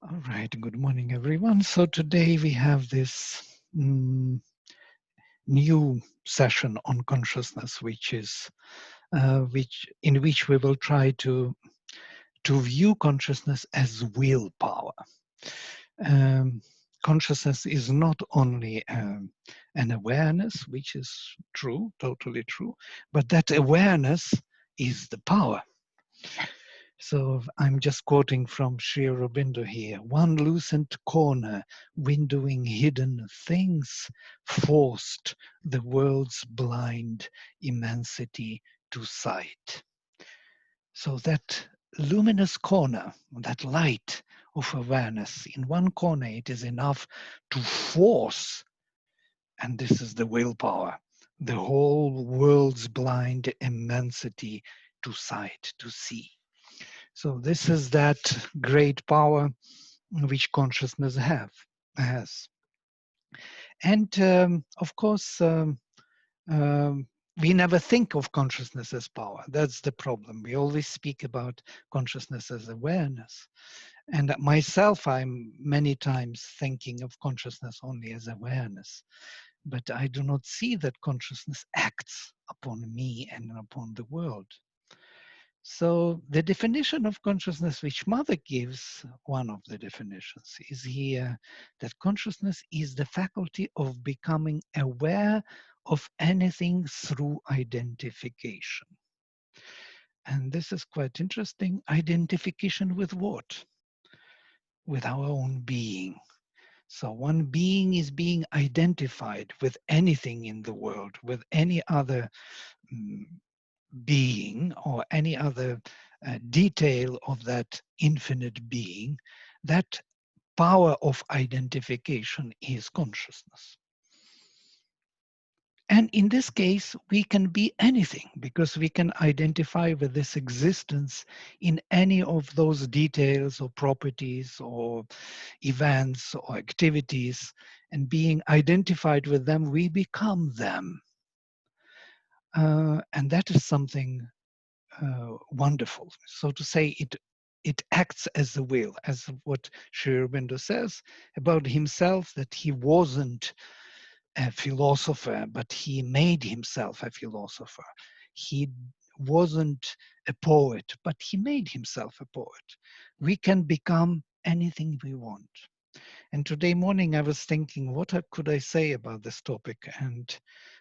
All right, good morning, everyone. So today we have this new session on consciousness, in which we will try to view consciousness as willpower. Um, Consciousness is not only an awareness, which is true, totally true, but that awareness is the power. So I'm just quoting from Sri Aurobindo here. One loosened corner, windowing hidden things, forced the world's blind immensity to sight. So that luminous corner, that light of awareness, in one corner it is enough to force, and this is the willpower, the whole world's blind immensity to sight, to see. So this is that great power which consciousness has. And of course, um, we never think of consciousness as power. That's the problem. We always speak about consciousness as awareness. And myself, I'm many times thinking of consciousness only as awareness. But I do not see that consciousness acts upon me and upon the world. So the definition of consciousness which Mother gives, one of the definitions, is here that consciousness is the faculty of becoming aware of anything through identification. And this is quite interesting. Identification with what? With our own being. So one being is being identified with anything in the world, with any other mm, being or any other detail of that infinite being. That power of identification is consciousness. And in this case, we can be anything because we can identify with this existence in any of those details or properties or events or activities. And being identified with them, we become them. And that is something wonderful. So to say, it acts as the will, as what Sri Aurobindo says about himself, that he wasn't a philosopher, but he made himself a philosopher. He wasn't a poet, but he made himself a poet. We can become anything we want. And today morning I was thinking, what could I say about this topic? And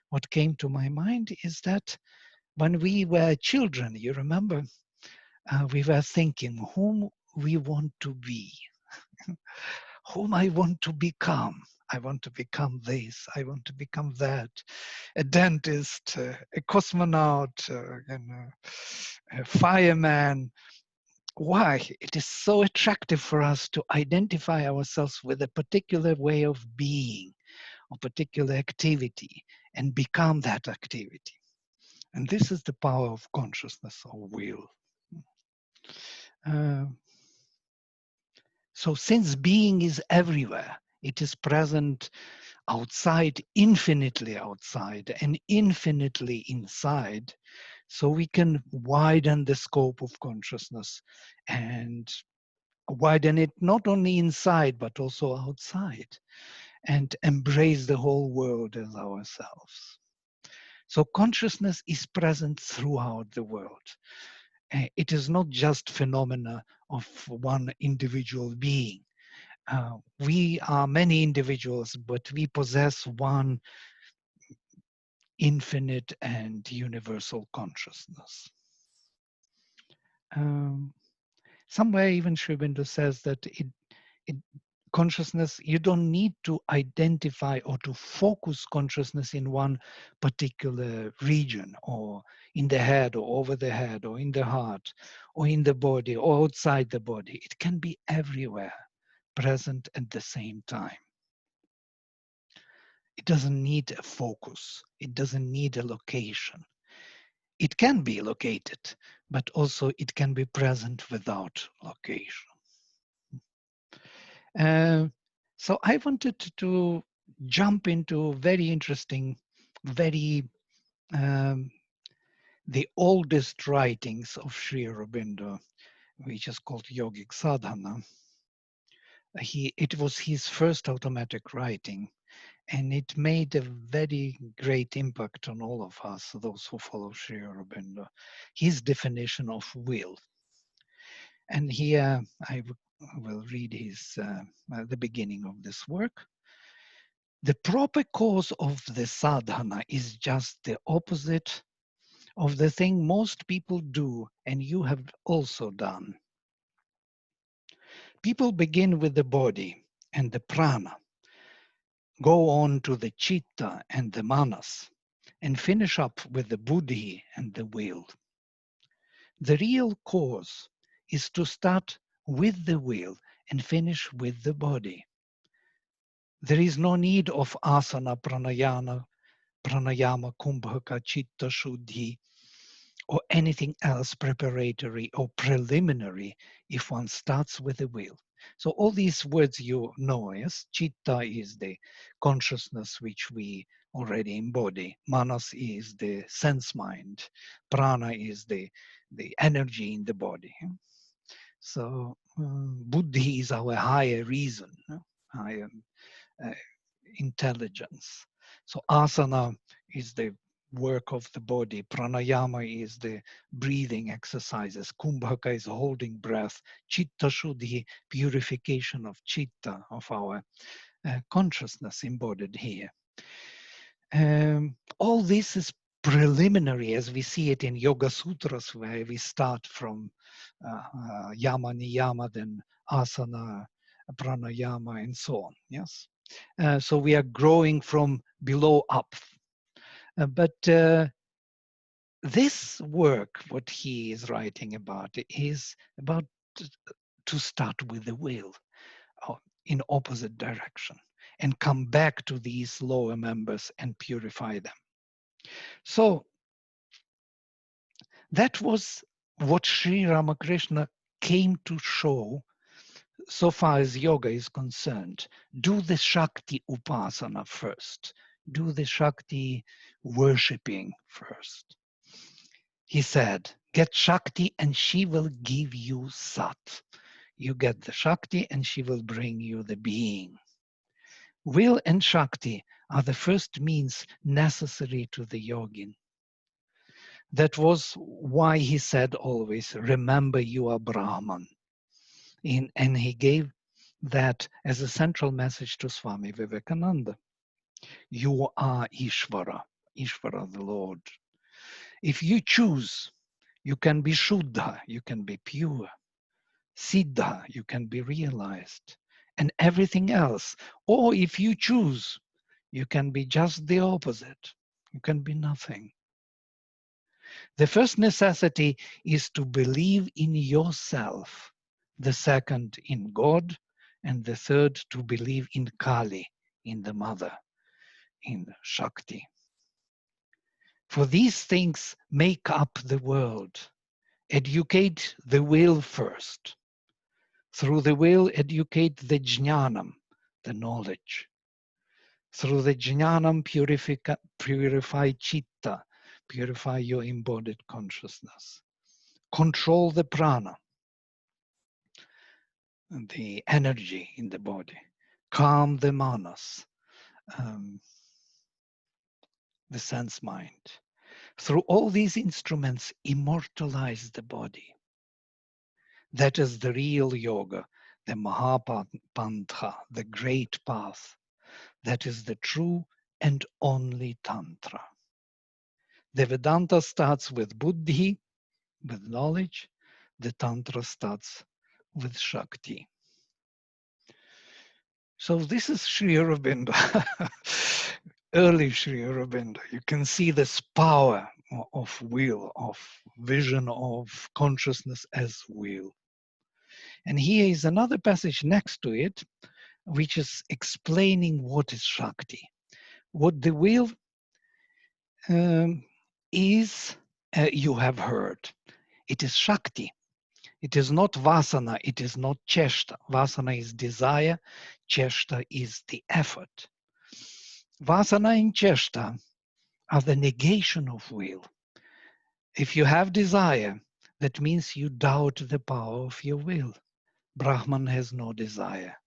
what came to my mind is that when we were children, you remember, we were thinking whom we want to be, whom I want to become. I want to become this, I want to become that, a dentist, a cosmonaut, a fireman. Why? It is so attractive for us to identify ourselves with a particular way of being, a particular activity, and become that activity. And this is the power of consciousness or will. Uh, So since being is everywhere, it is present outside, infinitely outside, and infinitely inside, so we can widen the scope of consciousness and widen it not only inside, but also outside, and embrace the whole world as ourselves. So consciousness is present throughout the world. It is not just phenomena of one individual being. We are many individuals, but we possess one infinite and universal consciousness. Um, Somewhere even Sri Aurobindo says that it consciousness, you don't need to identify or to focus consciousness in one particular region or in the head or over the head or in the heart or in the body or outside the body. It can be everywhere, present at the same time. It doesn't need a focus. It doesn't need a location. It can be located, but also it can be present without location. Uh, so I wanted to jump into very interesting, very the oldest writings of Sri Aurobindo, which is called Yogic Sadhana. It was his first automatic writing, and it made a very great impact on all of us, those who follow Sri Aurobindo. His definition of will. And here I will read the beginning of this work. The proper cause of the sadhana is just the opposite of the thing most people do, and you have also done. People begin with the body and the prana, go on to the chitta and the manas, and finish up with the buddhi and the will. The real cause is to start with the will and finish with the body. There is no need of asana, pranayama, kumbhaka, chitta, shuddhi, or anything else preparatory or preliminary if one starts with the will. So all these words you know, yes? Chitta is the consciousness which we already embody. Manas is the sense mind. Prana is the energy in the body. So buddhi is our higher reason, higher intelligence. So asana is the work of the body. Pranayama is the breathing exercises. Kumbhaka is holding breath. Chitta shuddhi, purification of chitta, of our consciousness embodied here. All this is preliminary as we see it in Yoga Sutras, where we start from yama, niyama, then asana, pranayama, and so on. Yes. So we are growing from below up. But this work, what he is writing about, is about to start with the will in opposite direction and come back to these lower members and purify them. So that was what Sri Ramakrishna came to show so far as yoga is concerned. Do the Shakti Upasana first. Do the Shakti worshipping first. He said, get Shakti and she will give you Sat. You get the Shakti and she will bring you the being. Will and Shakti are the first means necessary to the yogin. That was why he said always, remember you are Brahman. And he gave that as a central message to Swami Vivekananda. You are Ishvara, Ishvara the Lord. If you choose, you can be Shuddha, you can be pure. Siddha, you can be realized. And everything else. Or if you choose, you can be just the opposite. You can be nothing. The first necessity is to believe in yourself. The second in God. And the third to believe in Kali, in the mother, in Shakti. For these things make up the world. Educate the will first. Through the will, educate the jnanam, the knowledge. Through the jnanam, purify chitta, purify your embodied consciousness. Control the prana, the energy in the body. Calm the manas, the sense mind. Through all these instruments, immortalize the body. That is the real yoga, the Mahapantha, the great path. That is the true and only Tantra. The Vedanta starts with Buddhi, with knowledge. The Tantra starts with Shakti. So this is Sri Aurobindo, early Sri Aurobindo. You can see this power of will, of vision of consciousness as will. And here is another passage next to it, which is explaining what is Shakti. What the will is, you have heard. It is Shakti. It is not Vasana. It is not Cheshta. Vasana is desire. Cheshta is the effort. Vasana and Cheshta are the negation of will. If you have desire, that means you doubt the power of your will. Brahman has no desire.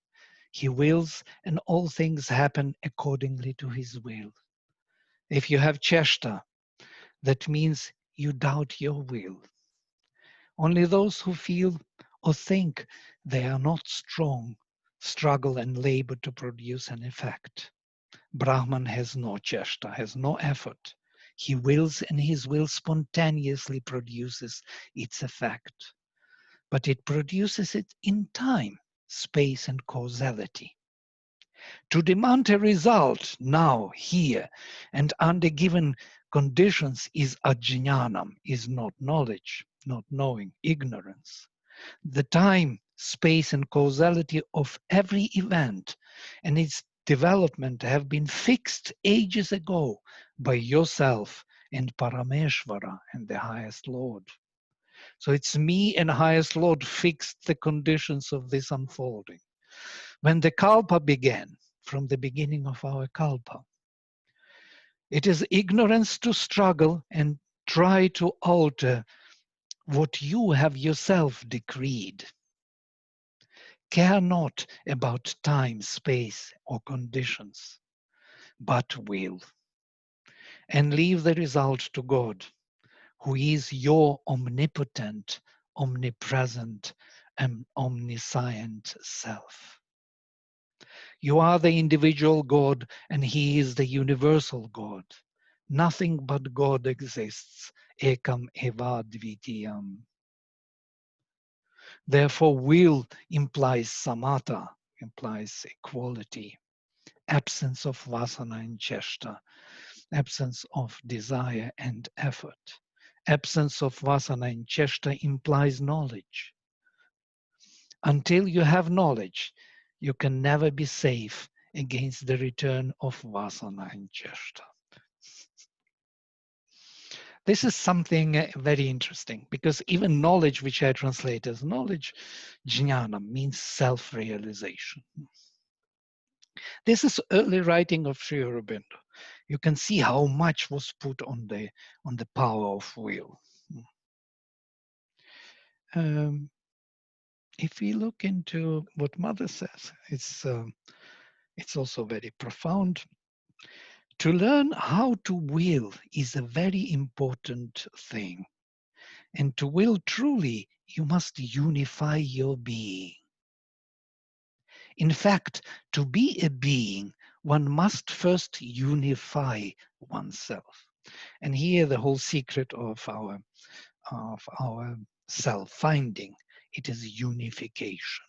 He wills, and all things happen accordingly to his will. If you have cheshta, that means you doubt your will. Only those who feel or think they are not strong struggle and labor to produce an effect. Brahman has no cheshta, has no effort. He wills, and his will spontaneously produces its effect. But it produces it in time, space, and causality. To demand a result now, here, and under given conditions is ajñanam, is not knowledge, not knowing, ignorance. The time, space, and causality of every event and its development have been fixed ages ago by yourself and Parameshvara and the highest Lord. So it's me and highest Lord fixed the conditions of this unfolding. When the Kalpa began, from the beginning of our Kalpa, it is ignorance to struggle and try to alter what you have yourself decreed. Care not about time, space, or conditions, but will. And leave the result to God, who is your omnipotent, omnipresent, and omniscient self. You are the individual God, and he is the universal God. Nothing but God exists. Ekam eva dvitiyam. Therefore, will implies samatha, implies equality, absence of vasana and cheshta, absence of desire and effort. Absence of vasana and cheshta implies knowledge. Until you have knowledge, you can never be safe against the return of vasana and cheshta. This is something very interesting, because even knowledge, which I translate as knowledge, jnana, means self-realization. This is early writing of Sri Aurobindo. You can see how much was put on the power of will. If we look into what Mother says, it's also very profound. To learn how to will is a very important thing. And to will truly, you must unify your being. In fact, to be a being, one must first unify oneself. And here the whole secret of our self-finding, it is unification.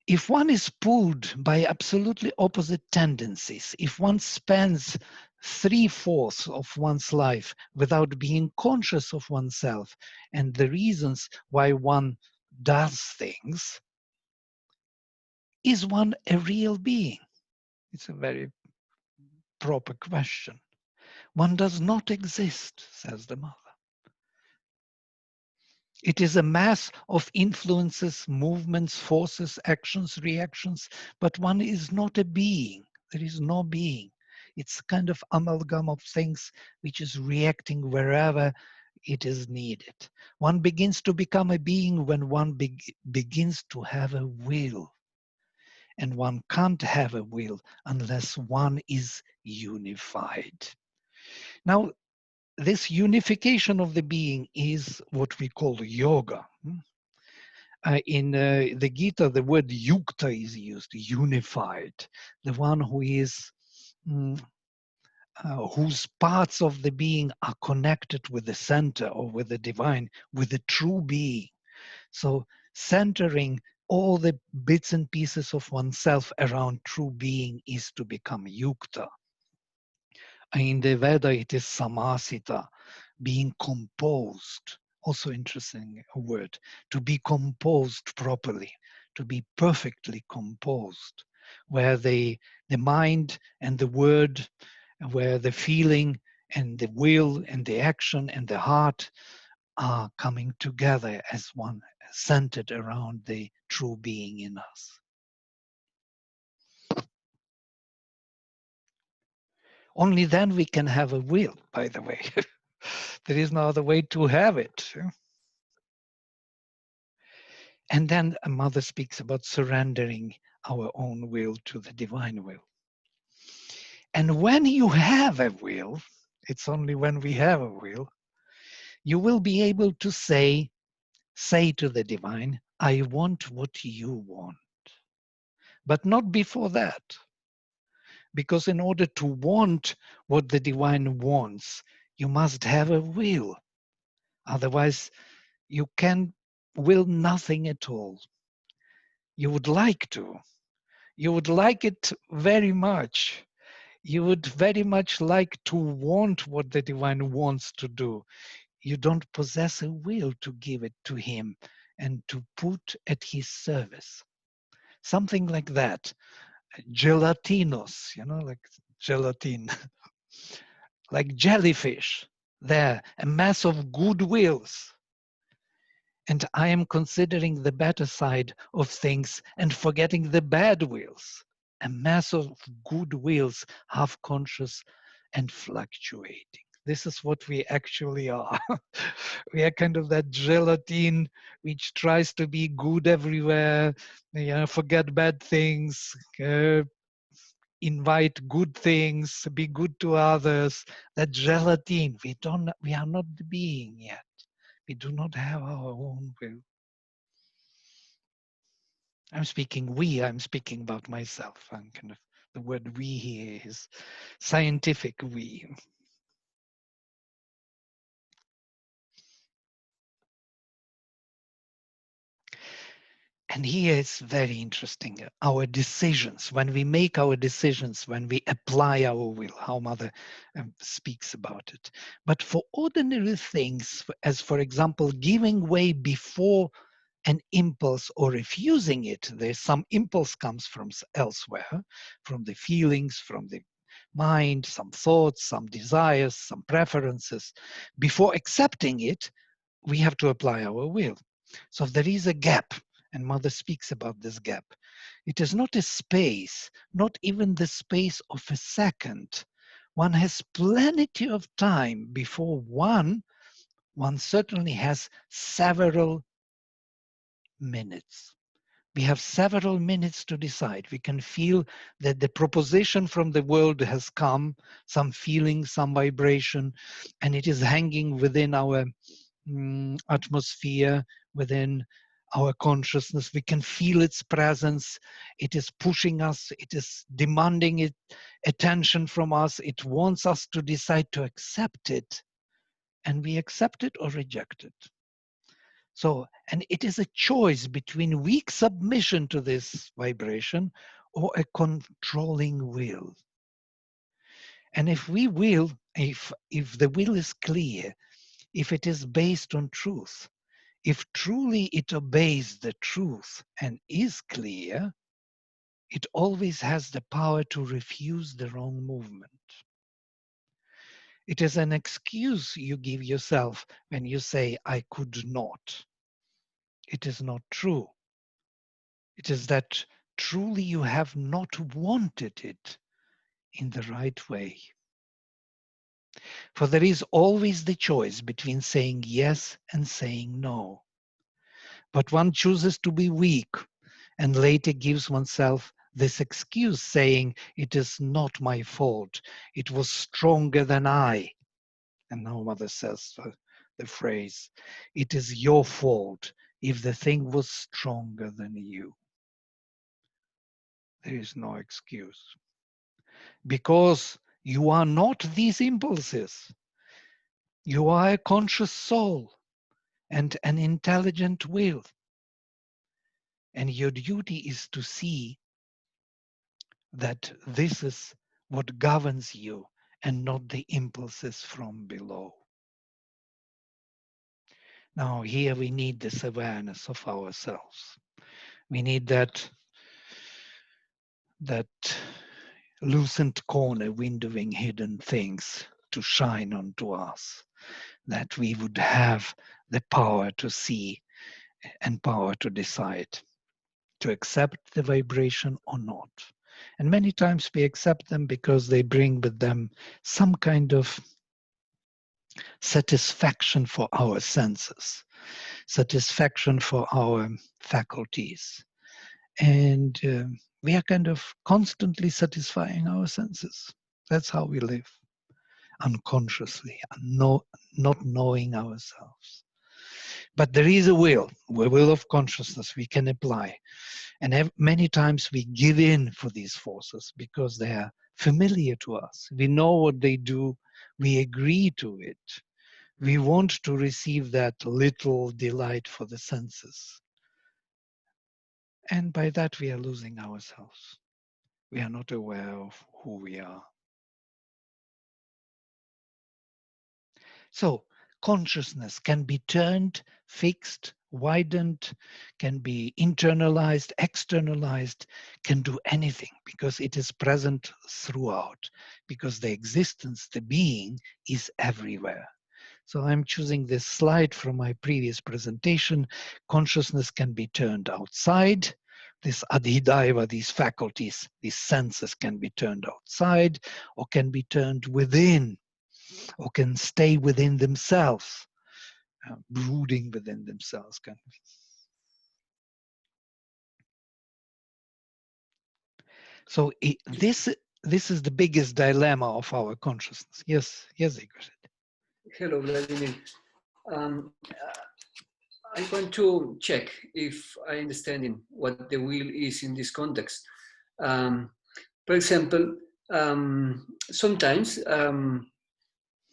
If one is pulled by absolutely opposite tendencies, if one spends 3/4 of one's life without being conscious of oneself and the reasons why one does things, is one a real being? It's a very proper question. One does not exist, says the Mother. It is a mass of influences, movements, forces, actions, reactions, but one is not a being. There is no being. It's a kind of amalgam of things which is reacting wherever it is needed. One begins to become a being when one begins to have a will. And one can't have a will unless one is unified. Now, this unification of the being is what we call yoga. In the Gita, the word yukta is used, unified, the one who is, whose parts of the being are connected with the center or with the divine, with the true being. So centering all the bits and pieces of oneself around true being is to become yukta. In the Veda, it is samasita, being composed. Also interesting word, to be composed properly, to be perfectly composed, where the mind and the word, where the feeling and the will and the action and the heart are coming together as one, centered around the true being in us. Only then we can have a will, by the way. There is no other way to have it. And then a mother speaks about surrendering our own will to the divine will. And when you have a will, it's only when we have a will, you will be able to say to the divine, I want what you want. But not before that. Because in order to want what the divine wants, you must have a will. Otherwise, you can will nothing at all. You would like to. You would like it very much. You would very much like to want what the divine wants to do. You don't possess a will to give it to him and to put at his service. Something like that. Gelatinos, like gelatin, like jellyfish. There, a mass of good wills. And I am considering the better side of things and forgetting the bad wills. A mass of good wills, half conscious and fluctuating. This is what we actually are. We are kind of that gelatin which tries to be good everywhere, forget bad things, invite good things, be good to others. That gelatin, we are not the being yet. We do not have our own will. I'm speaking about myself. I'm kind of, the word we here is scientific we. And here it's very interesting. Our decisions, when we make our decisions, when we apply our will, how Mother speaks about it. But for ordinary things, as for example, giving way before an impulse or refusing it, there's some impulse comes from elsewhere, from the feelings, from the mind, some thoughts, some desires, some preferences. Before accepting it, we have to apply our will. So there is a gap, and Mother speaks about this gap. It is not a space, not even the space of a second. One has plenty of time before one certainly has several minutes. We have several minutes to decide. We can feel that the proposition from the world has come, some feeling, some vibration, and it is hanging within our atmosphere, within our consciousness. We can feel its presence. It is pushing us. It is demanding attention from us. It wants us to decide to accept it, and we accept it or reject it. So, and it is a choice between weak submission to this vibration or a controlling will. And if we will, if the will is clear, if it is based on truth, if truly it obeys the truth and is clear, it always has the power to refuse the wrong movement. It is an excuse you give yourself when you say, I could not. It is not true. It is that truly you have not wanted it in the right way. For there is always the choice between saying yes and saying no. But one chooses to be weak and later gives oneself this excuse saying, it is not my fault. It was stronger than I. And now Mother says the phrase, it is your fault if the thing was stronger than you. There is no excuse. Because you are not these impulses. You are a conscious soul and an intelligent will. And your duty is to see that this is what governs you and not the impulses from below. Now, here we need this awareness of ourselves. We need that lucent corner windowing hidden things to shine onto us, that we would have the power to see and power to decide, to accept the vibration or not. And many times we accept them because they bring with them some kind of satisfaction for our senses, satisfaction for our faculties. And we are kind of constantly satisfying our senses. That's how we live, unconsciously, not knowing ourselves. But there is a will of consciousness we can apply. And many times we give in for these forces because they are familiar to us. We know what they do. We agree to it. We want to receive that little delight for the senses. And by that, we are losing ourselves. We are not aware of who we are. So consciousness can be turned, fixed, widened, can be internalized, externalized, can do anything because it is present throughout, because the existence, the being, is everywhere. So I'm choosing this slide from my previous presentation. Consciousness can be turned outside. This adhidaiva, these faculties, these senses can be turned outside or can be turned within, or can stay within themselves, brooding within themselves. Kind of. So this is the biggest dilemma of our consciousness. Yes, Igor. Hello, Vladimir. I want to check if I understanding what the will is in this context. For example, sometimes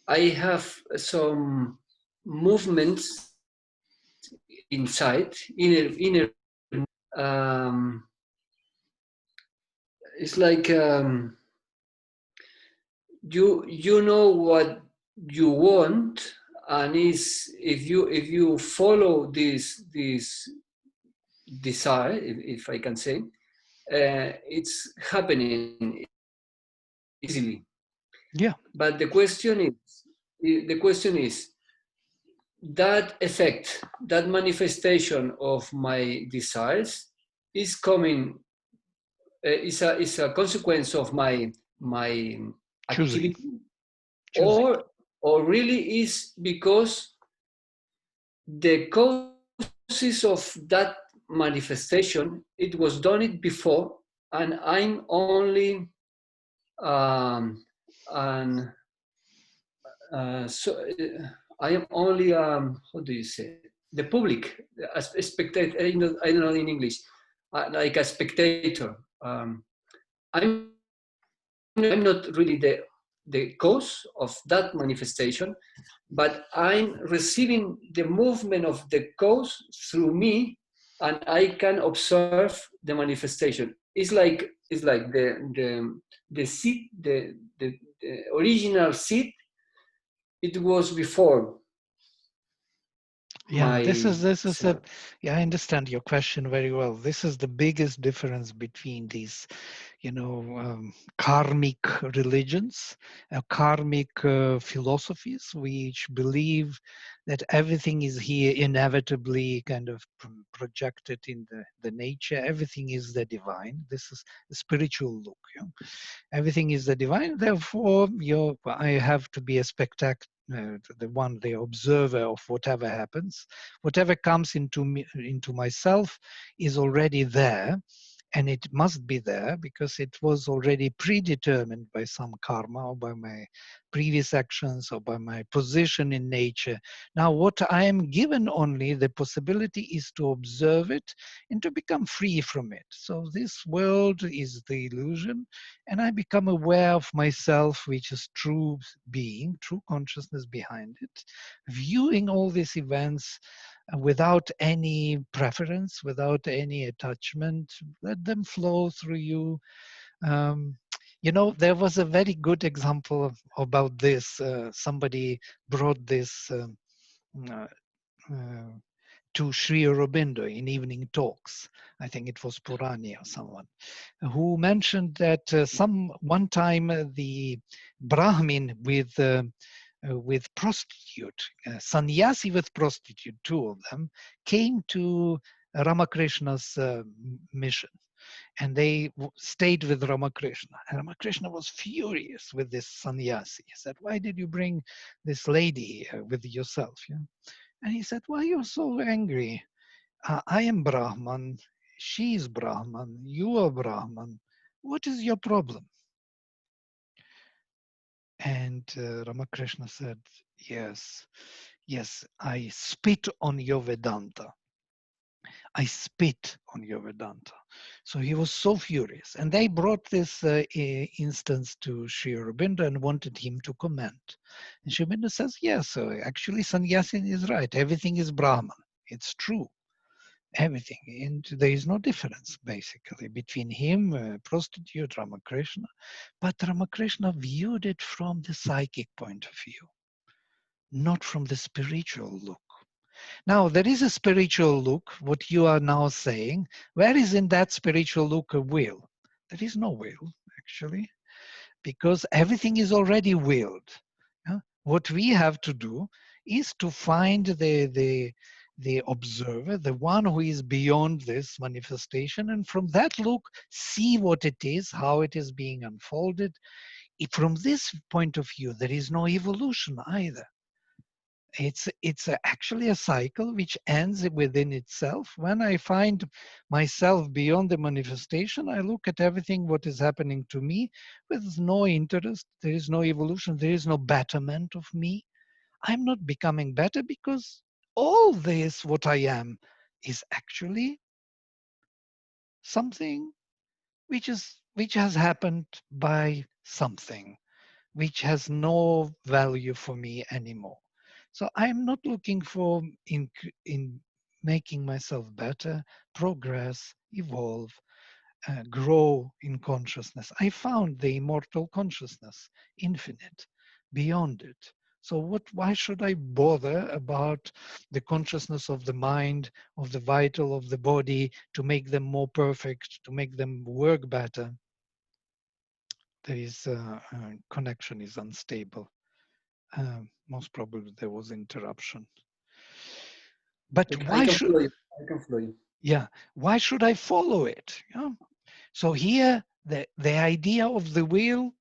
I have some movements inside, inner. It's like you know what you want, and is if you follow this desire, if I can say, it's happening easily. Yeah. But the question is that effect, that manifestation of my desires is coming, is a consequence of my activity, Choosing. or really is because the causes of that manifestation, it was done it before, and I'm only and so I am only how do you say, the public, a spectator. I don't know in English, like a spectator. I'm not really the cause of that manifestation, but I'm receiving the movement of the cause through me, and I can observe the manifestation. It's like the seed, the original seed. It was before. Yeah, this is a, yeah, I understand your question very well. This is the biggest difference between these, karmic religions, karmic philosophies, which believe that everything is here inevitably kind of projected in the nature. Everything is the divine. This is the spiritual look. Everything is the divine. Therefore, I have to be a spectator. The observer of whatever happens, whatever comes into me, into myself, is already there, and it must be there because it was already predetermined by some karma, or by my previous actions, or by my position in nature. Now, what I am given only the possibility is to observe it and to become free from it. So this world is the illusion, and I become aware of myself, which is true being, true consciousness behind it, viewing all these events without any preference, without any attachment. Let them flow through you. There was a very good example about this. Somebody brought this uh, uh, to Sri Aurobindo in evening talks. I think it was Purani or someone who mentioned that one time the Brahmin with prostitute, sannyasi with prostitute, two of them, came to Ramakrishna's mission. And they stayed with Ramakrishna. And Ramakrishna was furious with this sannyasi. He said, why did you bring this lady with yourself? Yeah? And he said, why are you so angry? I am Brahman, she is Brahman, you are Brahman. What is your problem? And Ramakrishna said, yes, I spit on your Vedanta. I spit on your Vedanta. So he was so furious. And they brought this instance to Sri Aurobindo and wanted him to comment. And Sri Aurobindo says, yes, actually sannyasi is right. Everything is Brahman. It's true. Everything. And there is no difference, basically, between him, prostitute, Ramakrishna. But Ramakrishna viewed it from the psychic point of view, not from the spiritual look. Now, there is a spiritual look, what you are now saying. Where is in that spiritual look a will? There is no will, actually, because everything is already willed. Yeah? What we have to do is to find the observer, the one who is beyond this manifestation, and from that look, see what it is, how it is being unfolded. From this point of view, there is no evolution either. It's actually a cycle which ends within itself. When I find myself beyond the manifestation, I look at everything what is happening to me with no interest. There is no evolution. There is no betterment of me. I'm not becoming better because all this, what I am, is actually something which has happened by something which has no value for me anymore. So I'm not looking for in making myself better, progress, evolve, grow in consciousness. I found the immortal consciousness, infinite, beyond it. So why should I bother about the consciousness of the mind, of the vital, of the body, to make them more perfect, to make them work better? There is connection is unstable. Most probably there was interruption. But why should I can follow you. Yeah, why should I follow it? Yeah. So here the idea of the will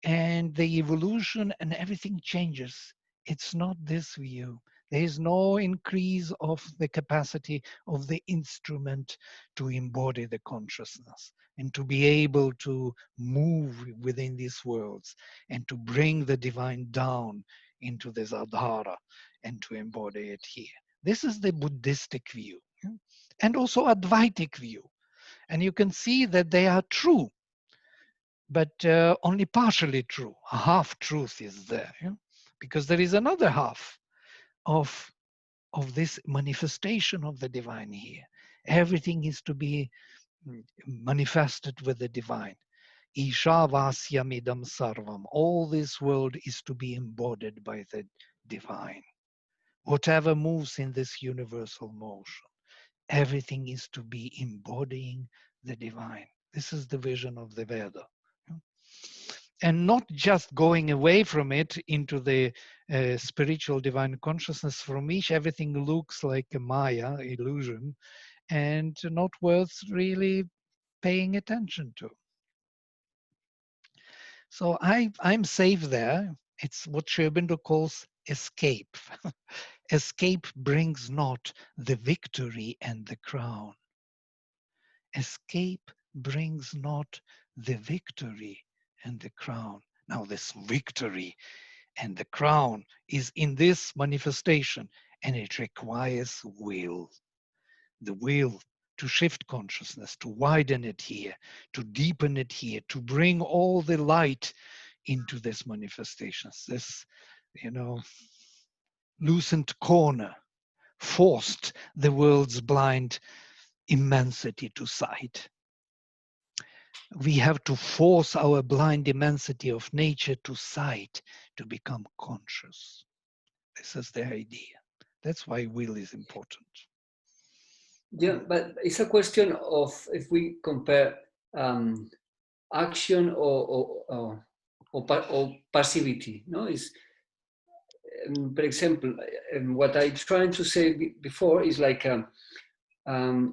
and the evolution and everything changes. It's not this view. There is no increase of the capacity of the instrument to embody the consciousness and to be able to move within these worlds and to bring the divine down into this adhara and to embody it here. This is the Buddhistic view, and also Advaitic view. And you can see that they are true, but only partially true. A half truth is there, because there is another half of this manifestation of the divine here. Everything is to be manifested with the divine. Ishavasyamidam sarvam. All this world is to be embodied by the divine. Whatever moves in this universal motion, everything is to be embodying the divine. This is the vision of the Veda. And not just going away from it into the spiritual divine consciousness from which everything looks like a Maya illusion and not worth really paying attention to. So I'm safe there. It's what Sri Aurobindo calls escape. Escape brings not the victory and the crown. Escape brings not the victory and the crown. Now this victory and the crown is in this manifestation, and it requires will. The will to shift consciousness, to widen it here, to deepen it here, to bring all the light into this manifestations. This, loosened corner forced the world's blind immensity to sight. We have to force our blind immensity of nature to sight, to become conscious. This is the idea. That's why will is important. Yeah, but it's a question of if we compare action or passivity. No, is for example, what I tried to say before is like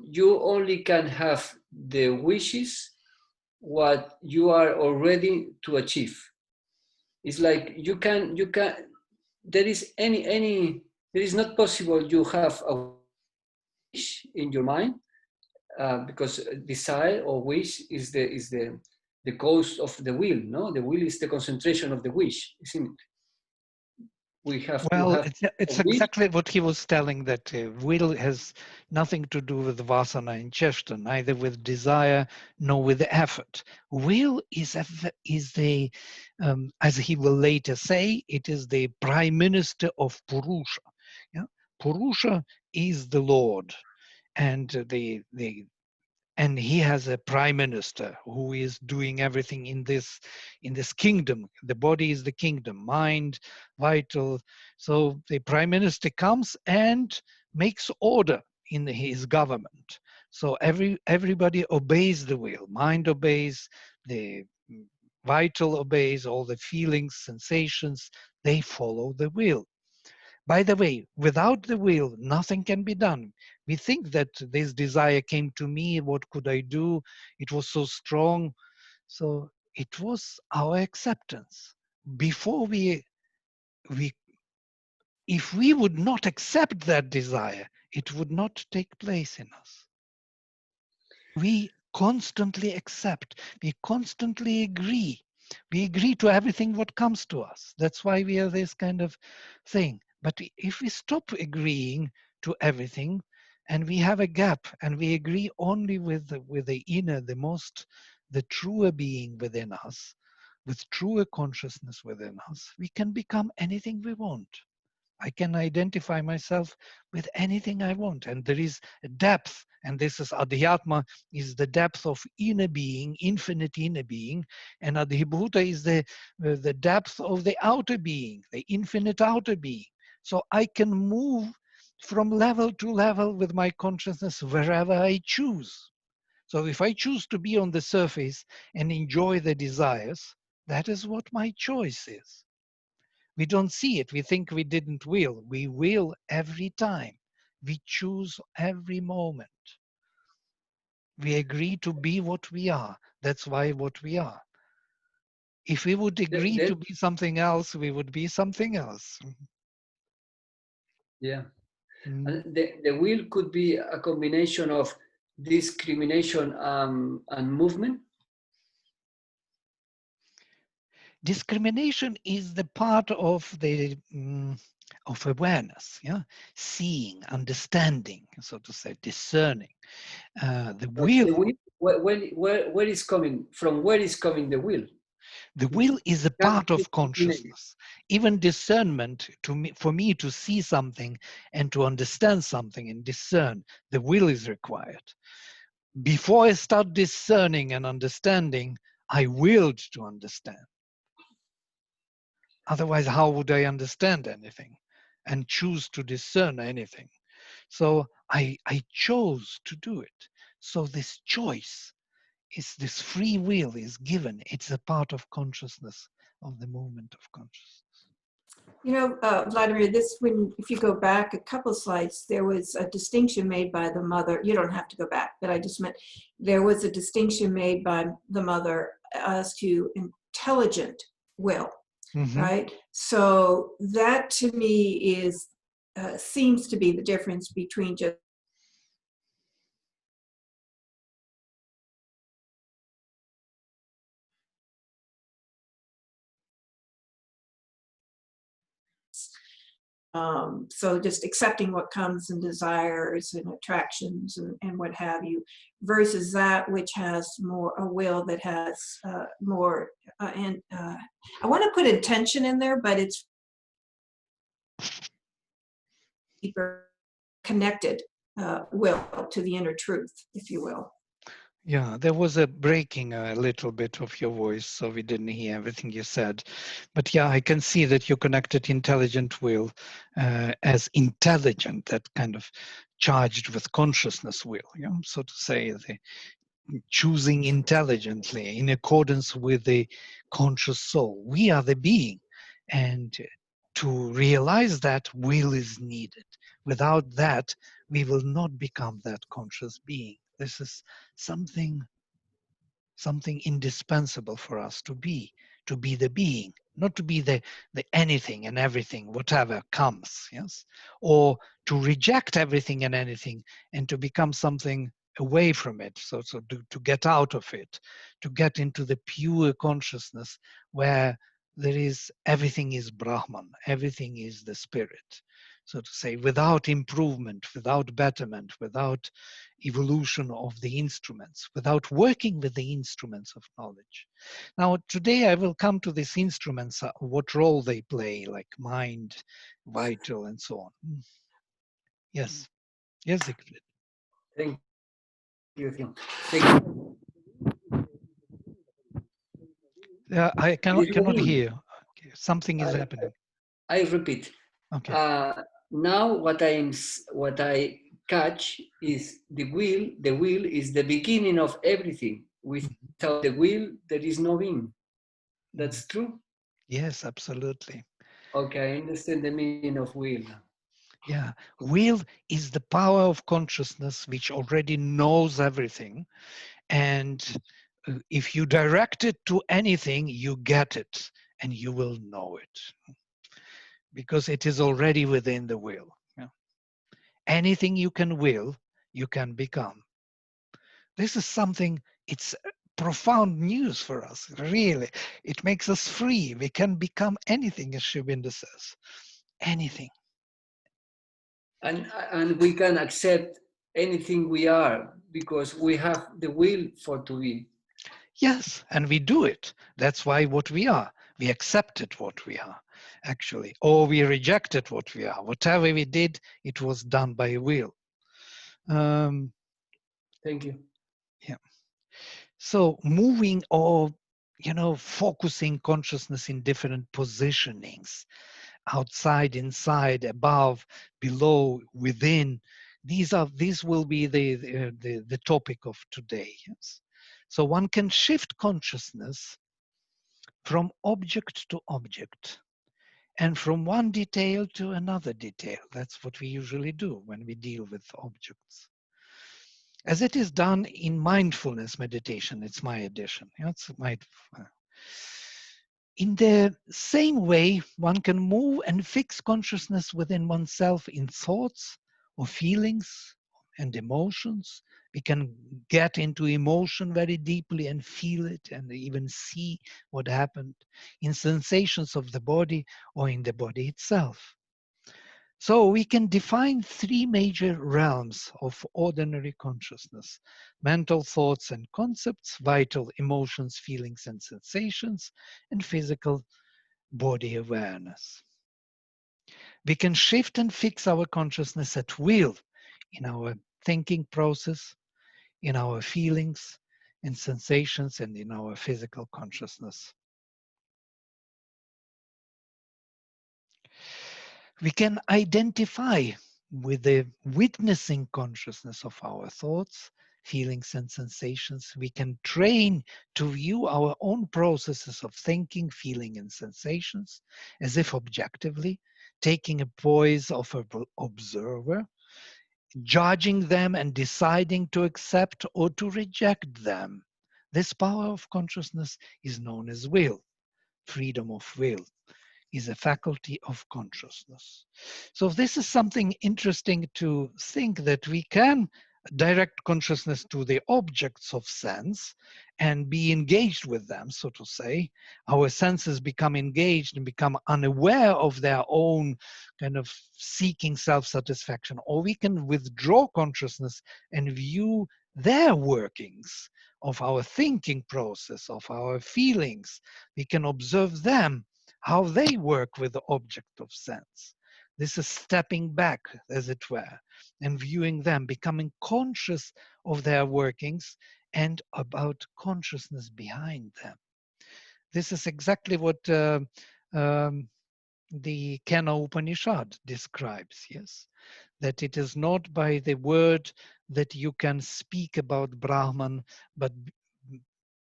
you only can have the wishes what you are already to achieve. It's like you can there is there is not possible you have a wish in your mind, because desire or wish is the cause of the will. No, the will is the concentration of the wish, isn't it? We have to Well, have a it's wish. exactly what he was telling, that will has nothing to do with vasana and cheshta, neither with desire nor with effort. Will is the as he will later say, it is the prime minister of Purusha. Yeah? Purusha is the Lord, and and he has a prime minister who is doing everything in this kingdom. The body is the kingdom, mind, vital. So the prime minister comes and makes order in his government. So everybody obeys the will. Mind obeys, the vital obeys, all the feelings, sensations, they follow the will. By the way, without the will, nothing can be done. We think that this desire came to me, what could I do? It was so strong. So it was our acceptance. Before we if we would not accept that desire, it would not take place in us. We constantly accept, we constantly agree. We agree to everything what comes to us. That's why we are this kind of thing. But if we stop agreeing to everything, and we have a gap, and we agree only with the inner, the truer being within us, with truer consciousness within us, we can become anything we want. I can identify myself with anything I want. And there is a depth, and this is Adhyatma, is the depth of inner being, infinite inner being, and Adhibhuta is the depth of the outer being, the infinite outer being. So I can move from level to level with my consciousness wherever I choose. So if I choose to be on the surface and enjoy the desires, that is what my choice is. We don't see it. We think we didn't will. We will every time. We choose every moment. We agree to be what we are. That's why what we are. If we would agree to be something else, we would be something else. Yeah. Mm. And the will could be a combination of discrimination and movement. Discrimination is the part of the of awareness, yeah, seeing, understanding, so to say, discerning. The But the will. will, where is coming from? Where is coming the will? The will is a Can part be of discriminated. consciousness. Even discernment, for me to see something and to understand something and discern, the will is required. Before I start discerning and understanding, I willed to understand. Otherwise, how would I understand anything and choose to discern anything? So I chose to do it. So this choice is, this free will is given. It's a part of consciousness, of the movement of consciousness. You know, Vladimir, if you go back a couple slides, there was a distinction made by the mother. You don't have to go back, but I just meant there was a distinction made by the mother as to intelligent will, right? So that to me seems to be the difference between just so just accepting what comes and desires and attractions and what have you, versus that which has more a will that has more and I want to put intention in there, but it's deeper connected will to the inner truth, if you will. Yeah, there was a breaking a little bit of your voice, so we didn't hear everything you said. But yeah, I can see that you connected intelligent will as intelligent, that kind of charged with consciousness will, you know, so to say, the choosing intelligently in accordance with the conscious soul. We are the being, and to realize that, will is needed. Without that, we will not become that conscious being. This is something indispensable for us to be the being, not to be the anything and everything, whatever comes, yes, or to reject everything and anything and to become something away from it, so to get out of it, to get into the pure consciousness where there is everything is Brahman, everything is the spirit, so to say, without improvement, without betterment, without evolution of the instruments, without working with the instruments of knowledge. Now, today I will come to these instruments, what role they play, like mind, vital, and so on. Yes, yes, Siegfried. Thank you. Thank you. I cannot hear. Okay, something is I, happening. I repeat. Okay. Now what I catch is the will. The will is the beginning of everything. Without the will, there is no being. That's true? Yes, absolutely. Okay, I understand the meaning of will. Yeah, will is the power of consciousness which already knows everything. And if you direct it to anything, you get it and you will know it because it is already within the will. Yeah. Anything you can will, you can become. This is something, it's profound news for us, really. It makes us free. We can become anything, as Sri Aurobindo says. Anything. And we can accept anything we are because we have the will for to be. Yes, and we do it. That's why what we are. We accepted what we are, actually, or we rejected what we are. Whatever we did, it was done by will. Thank you. Yeah. So moving or, focusing consciousness in different positionings, outside, inside, above, below, within. These will be the topic of today. Yes. So one can shift consciousness from object to object and from one detail to another detail. That's what we usually do when we deal with objects. As it is done in mindfulness meditation, it's my addition. In the same way, one can move and fix consciousness within oneself in thoughts or feelings and emotions. We can get into emotion very deeply and feel it and even see what happened in sensations of the body or in the body itself. So we can define three major realms of ordinary consciousness: mental thoughts and concepts, vital emotions, feelings and sensations, and physical body awareness. We can shift and fix our consciousness at will in our thinking process, in our feelings and sensations, and in our physical consciousness. We can identify with the witnessing consciousness of our thoughts, feelings, and sensations. We can train to view our own processes of thinking, feeling, and sensations as if objectively, taking a poise of an observer, judging them and deciding to accept or to reject them. This power of consciousness is known as will, freedom of will. Is a faculty of consciousness. So this is something interesting to think, that we can direct consciousness to the objects of sense and be engaged with them, so to say. Our senses become engaged and become unaware of their own kind of seeking self-satisfaction, or we can withdraw consciousness and view their workings of our thinking process, of our feelings. We can observe them, how they work with the object of sense. This is stepping back, as it were, and viewing them, becoming conscious of their workings and about consciousness behind them. This is exactly what the Kena Upanishad describes, yes? That it is not by the word that you can speak about Brahman, but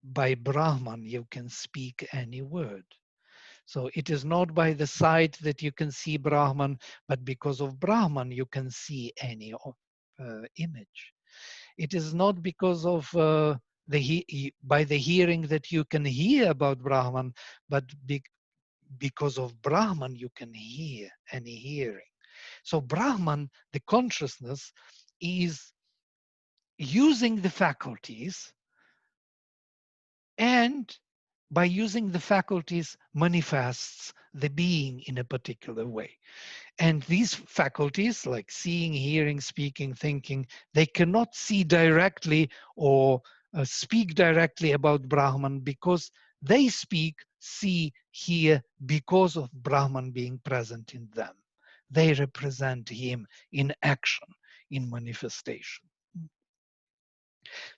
by Brahman you can speak any word. So it is not by the sight that you can see Brahman, but because of Brahman you can see any image. It is not because of by the hearing that you can hear about Brahman, but because of Brahman you can hear any hearing. So Brahman, the consciousness, is using the faculties, and by using the faculties manifests the being in a particular way. And these faculties, like seeing, hearing, speaking, thinking, they cannot see directly or speak directly about Brahman, because they speak, see, hear because of Brahman being present in them. They represent him in action, in manifestation.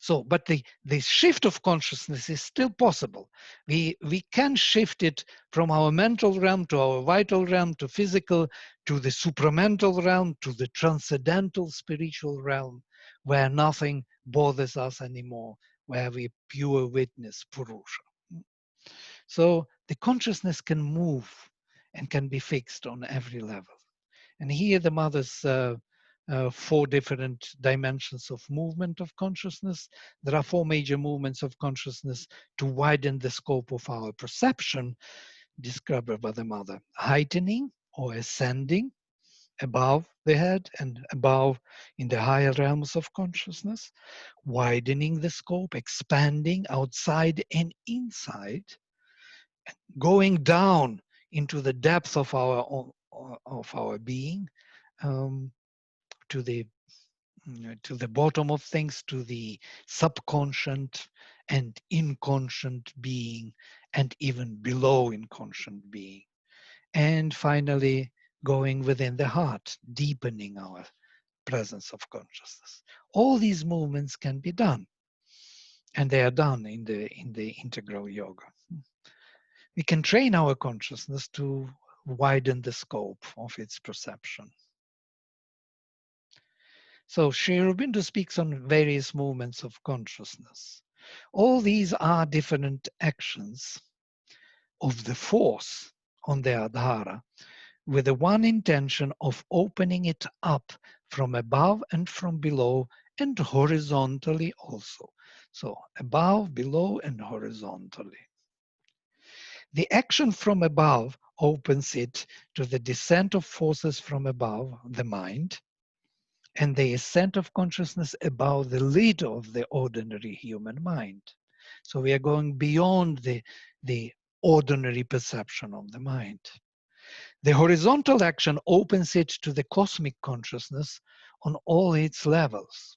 So, but the shift of consciousness is still possible. We can shift it from our mental realm to our vital realm, to physical, to the supramental realm, to the transcendental spiritual realm, where nothing bothers us anymore, where we pure witness Purusha. So the consciousness can move and can be fixed on every level. And here the mother's 4 different dimensions of movement of consciousness. There are 4 major movements of consciousness to widen the scope of our perception, described by the mother. Heightening or ascending above the head and above in the higher realms of consciousness. Widening the scope, expanding outside and inside. Going down into the depth of our being, to the bottom of things, to the subconscious and inconscient being, and even below inconscient being. And finally, going within the heart, deepening our presence of consciousness. All these movements can be done, and they are done in the integral yoga. We can train our consciousness to widen the scope of its perception. So Sri Aurobindo speaks on various movements of consciousness. All these are different actions of the force on the Adhara, with the one intention of opening it up from above and from below, and horizontally also. So above, below, and horizontally. The action from above opens it to the descent of forces from above, the mind, and the ascent of consciousness above the lid of the ordinary human mind. So we are going beyond the ordinary perception of the mind. The horizontal action opens it to the cosmic consciousness on all its levels.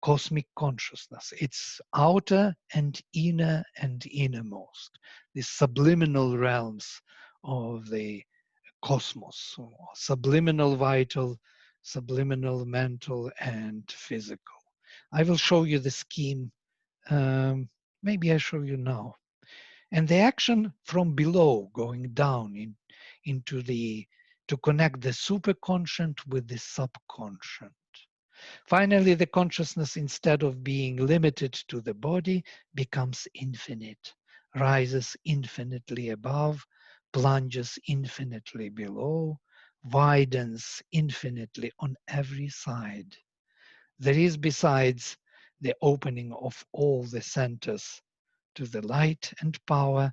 Cosmic consciousness, its outer and innermost, the subliminal realms of the cosmos, subliminal vital, subliminal mental, and physical. I will show you the scheme. Maybe I show you now. And the action from below, going down to connect the superconscient with the subconscient. Finally, the consciousness, instead of being limited to the body, becomes infinite, rises infinitely above, plunges infinitely below, widens infinitely on every side. There is, besides, the opening of all the centers to the light and power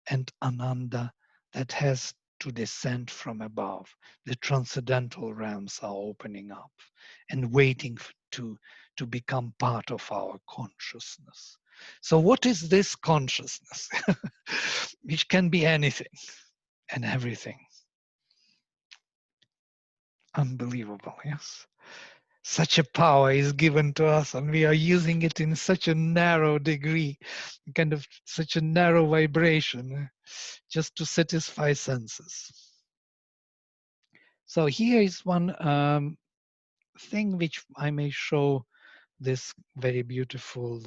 and Ananda that has to descend from above. The transcendental realms are opening up and waiting to become part of our consciousness. So what is this consciousness? Which can be anything and everything. Unbelievable, yes? Such a power is given to us, and we are using it in such a narrow degree, kind of such a narrow vibration, just to satisfy senses. So here is one thing which I may show, this very beautiful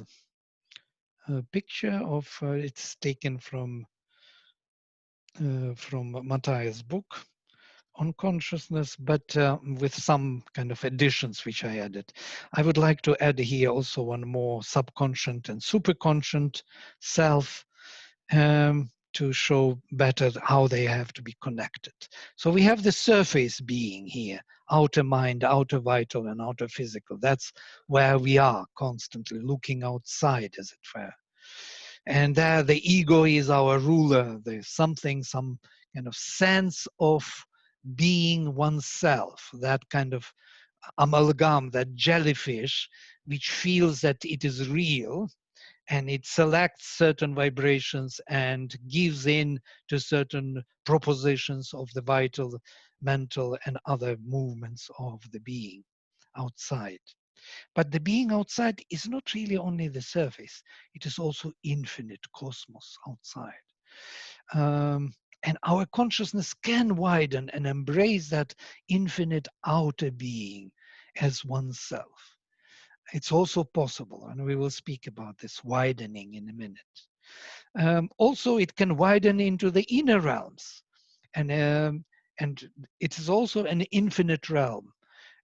picture of, it's taken from Matthias' book on consciousness, but with some kind of additions which I added. I would like to add here also one more, subconscious and superconscious self. to show better how they have to be connected. So we have the surface being here, outer mind, outer vital, and outer physical. That's where we are constantly looking outside, as it were. And there the ego is our ruler. There's something, some kind of sense of being oneself, that kind of amalgam, that jellyfish, which feels that it is real, and it selects certain vibrations and gives in to certain propositions of the vital, mental, and other movements of the being outside. But the being outside is not really only the surface, it is also infinite cosmos outside. And our consciousness can widen and embrace that infinite outer being as oneself. It's also possible, and we will speak about this widening in a minute. Also, it can widen into the inner realms, and it is also an infinite realm,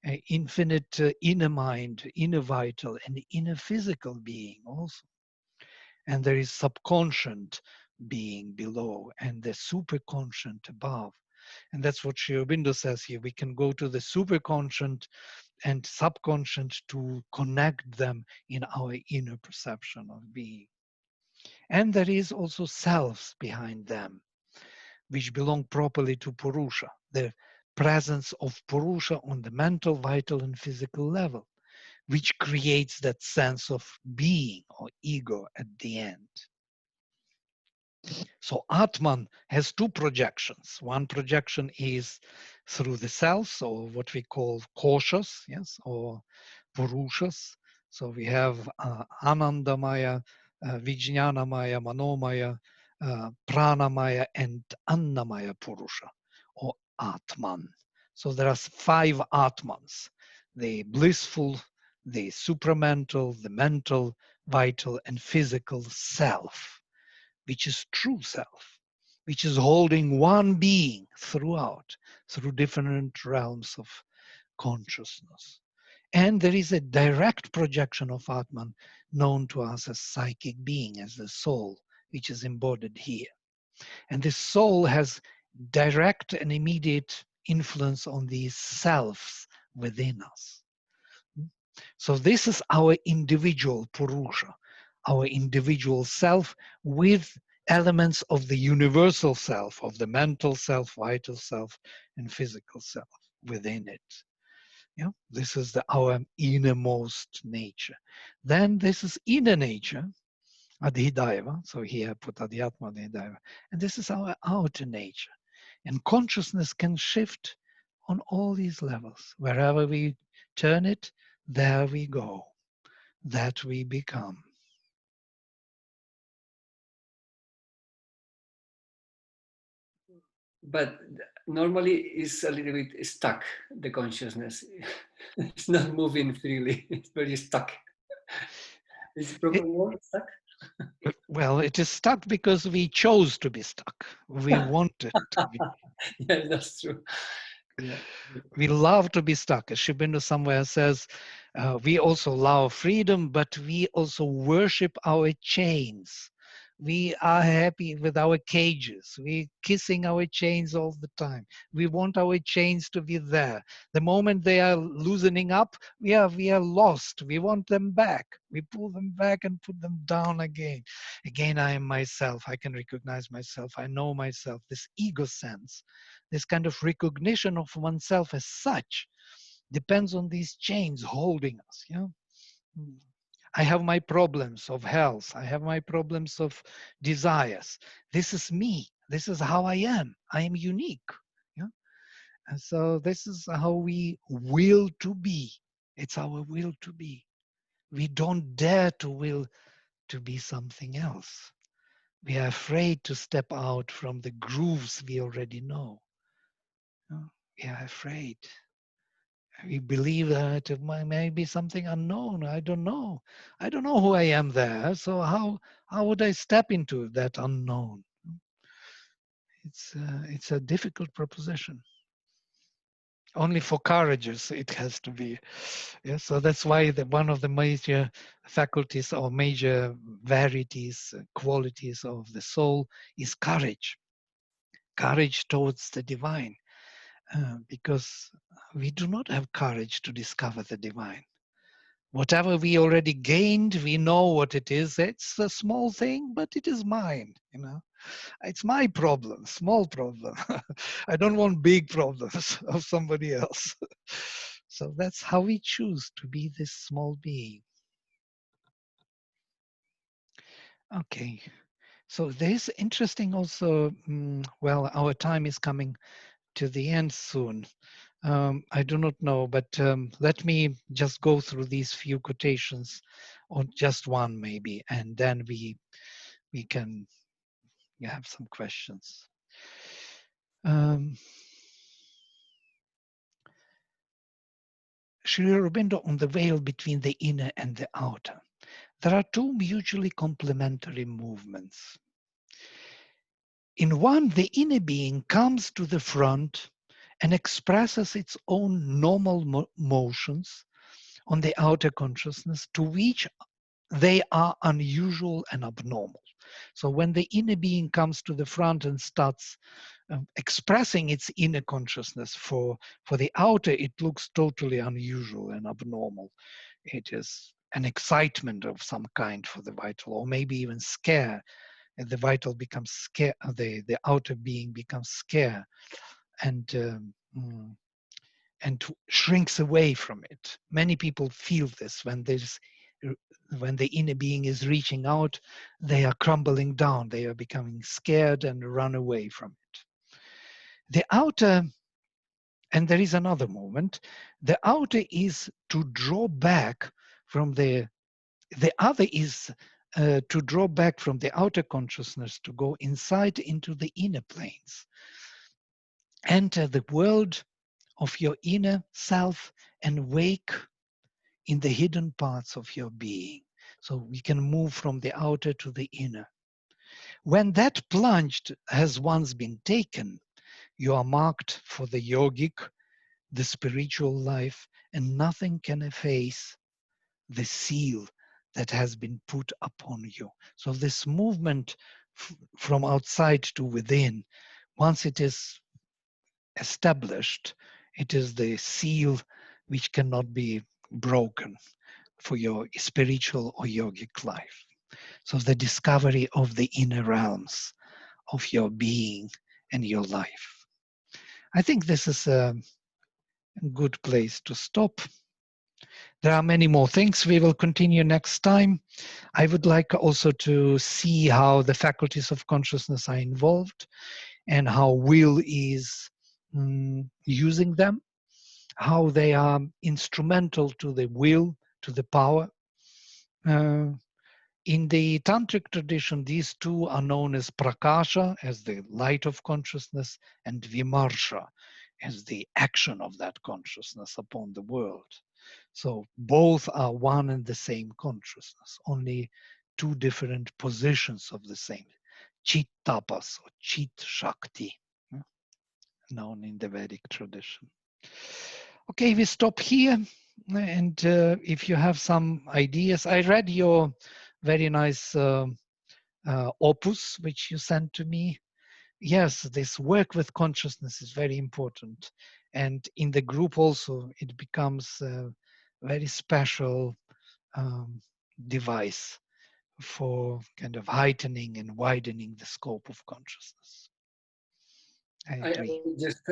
an infinite inner mind, inner vital, and inner physical being also. And there is subconscious being below and the superconscious above. And that's what Sri Aurobindo says here. We can go to the superconscious and subconscious to connect them in our inner perception of being. And there is also selves behind them, which belong properly to Purusha, the presence of Purusha on the mental, vital, and physical level, which creates that sense of being or ego at the end. So Atman has two projections. One projection is through the self, or what we call koshas, yes, or purushas. So we have Anandamaya, Vijnanamaya, Manomaya, Pranamaya, and Annamaya Purusha, or Atman. So there are 5 Atmans: the blissful, the supramental, the mental, vital, and physical self, which is true self, which is holding one being throughout, through different realms of consciousness. And there is a direct projection of Atman known to us as psychic being, as the soul, which is embodied here. And this soul has direct and immediate influence on these selves within us. So this is our individual Purusha, our individual self with elements of the universal self, of the mental self, vital self, and physical self within it. Yeah, this is our innermost nature. Then this is inner nature, Adhidaiva. So here I put Adhyatma Adhidaiva. And this is our outer nature. And consciousness can shift on all these levels. Wherever we turn it, there we go. That we become. But normally it's a little bit stuck, the consciousness. It's not moving freely. It's very stuck. Is the proper word, stuck? Well, it is stuck because we chose to be stuck. We wanted to be. Yeah, that's true. Yeah. We love to be stuck. As Sri Aurobindo somewhere says, we also love freedom, but we also worship our chains. We are happy with our cages. We're kissing our chains all the time. We want our chains to be there. The moment they are loosening up, we are lost. We want them back. We pull them back and put them down again. Again, I am myself. I can recognize myself. I know myself. This ego sense, this kind of recognition of oneself as such, depends on these chains holding us. Yeah. I have my problems of health. I have my problems of desires. This is me. This is how I am. I am unique. Yeah. And so this is how we will to be. It's our will to be. We don't dare to will to be something else. We are afraid to step out from the grooves we already know. We are afraid. We believe that it may be something unknown. I don't know. I don't know who I am there. So how would I step into that unknown? It's a difficult proposition. Only for courageous it has to be. Yeah, so that's why one of the major faculties or major varieties, qualities of the soul is courage. Courage towards the divine, because we do not have courage to discover the divine. Whatever we already gained, we know what it is. It's a small thing, but it is mine, you know. It's my problem, small problem. I don't want big problems of somebody else. So that's how we choose to be this small being. Okay. So there's interesting also, well, our time is coming to the end soon. I do not know, but let me just go through these few quotations, or just one maybe, and then we can have some questions. Sri Aurobindo on the veil between the inner and the outer. There are two mutually complementary movements. In one, the inner being comes to the front and expresses its own normal motions on the outer consciousness, to which they are unusual and abnormal. So when the inner being comes to the front and starts expressing its inner consciousness for the outer, it looks totally unusual and abnormal. It is an excitement of some kind for the vital, or maybe even scare. And the vital becomes scared, the outer being becomes scared and shrinks away from it. Many people feel this when the inner being is reaching out, they are crumbling down, they are becoming scared and run away from it. The outer, and there is another moment, the outer is to draw back from the other is to draw back from the outer consciousness, to go inside into the inner planes. Enter the world of your inner self and wake in the hidden parts of your being. So we can move from the outer to the inner. When that plunge has once been taken, you are marked for the yogic, the spiritual life, and nothing can efface the seal that has been put upon you. So this movement from outside to within, once it is established, it is the seal which cannot be broken for your spiritual or yogic life. So the discovery of the inner realms of your being and your life. I think this is a good place to stop. There are many more things. We will continue next time. I would like also to see how the faculties of consciousness are involved and how will is using them, how they are instrumental to the will, to the power. In the tantric tradition, these two are known as prakasha, as the light of consciousness, and vimarsha, as the action of that consciousness upon the world. So both are one and the same consciousness, only two different positions of the same. Chit tapas or chit shakti, known in the Vedic tradition. Okay, we stop here. And if you have some ideas, I read your very nice opus, which you sent to me. Yes, this work with consciousness is very important. And in the group also, it becomes a very special device for kind of heightening and widening the scope of consciousness. I agree. I just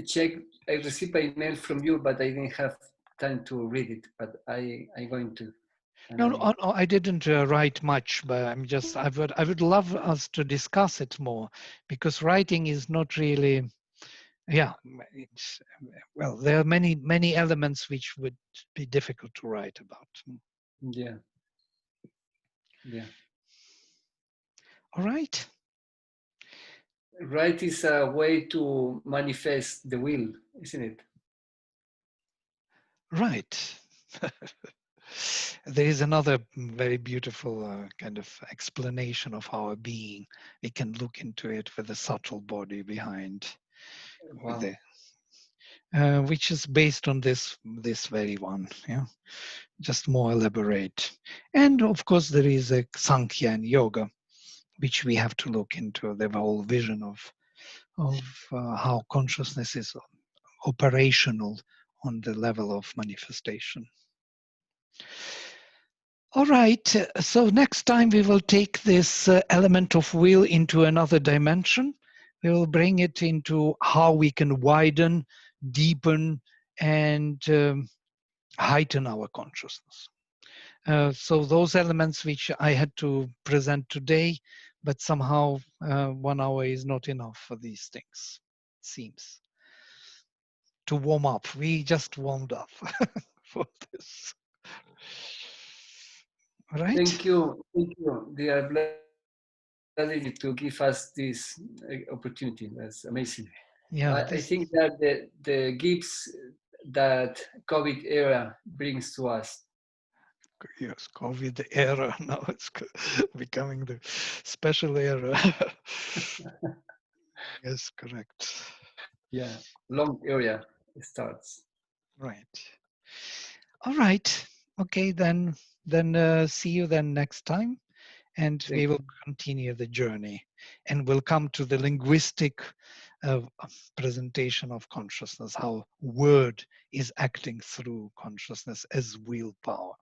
check. I received an email from you, but I didn't have time to read it. But I'm going to. No, I didn't write much, but I would love us to discuss it more, because writing is not really, yeah, it's, well, there are many elements which would be difficult to write about. Yeah. Yeah. All right. Right is a way to manifest the will, isn't it? Right. There is another very beautiful kind of explanation of our being. We can look into it with the subtle body behind. Wow. which is based on this very one. Yeah, just more elaborate. And of course, there is a Sankhya and Yoga, which we have to look into. The whole vision of how consciousness is operational on the level of manifestation. All right, so next time we will take this element of will into another dimension. We will bring it into how we can widen, deepen, and heighten our consciousness. So those elements which I had to present today, but somehow 1 hour is not enough for these things, seems. To warm up, we just warmed up for this. All right? Thank you, dear Vladimir, to give us this opportunity. That's amazing. Yeah, I think that the gifts that COVID era brings to us. Yes, COVID era. Now it's becoming the special era. Yes, correct. Yeah, long area starts. Right. All right. Okay, then see you then next time, and Thank we will you. continue the journey, and we'll come to the linguistic presentation of consciousness, how word is acting through consciousness as willpower.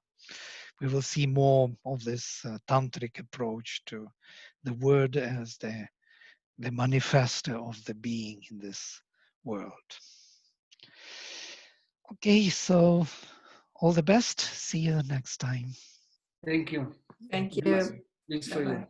We will see more of this tantric approach to the word as the manifester of the being in this world. Okay, so all the best. See you next time. Thank you. Thank This you. for you. Bye-bye.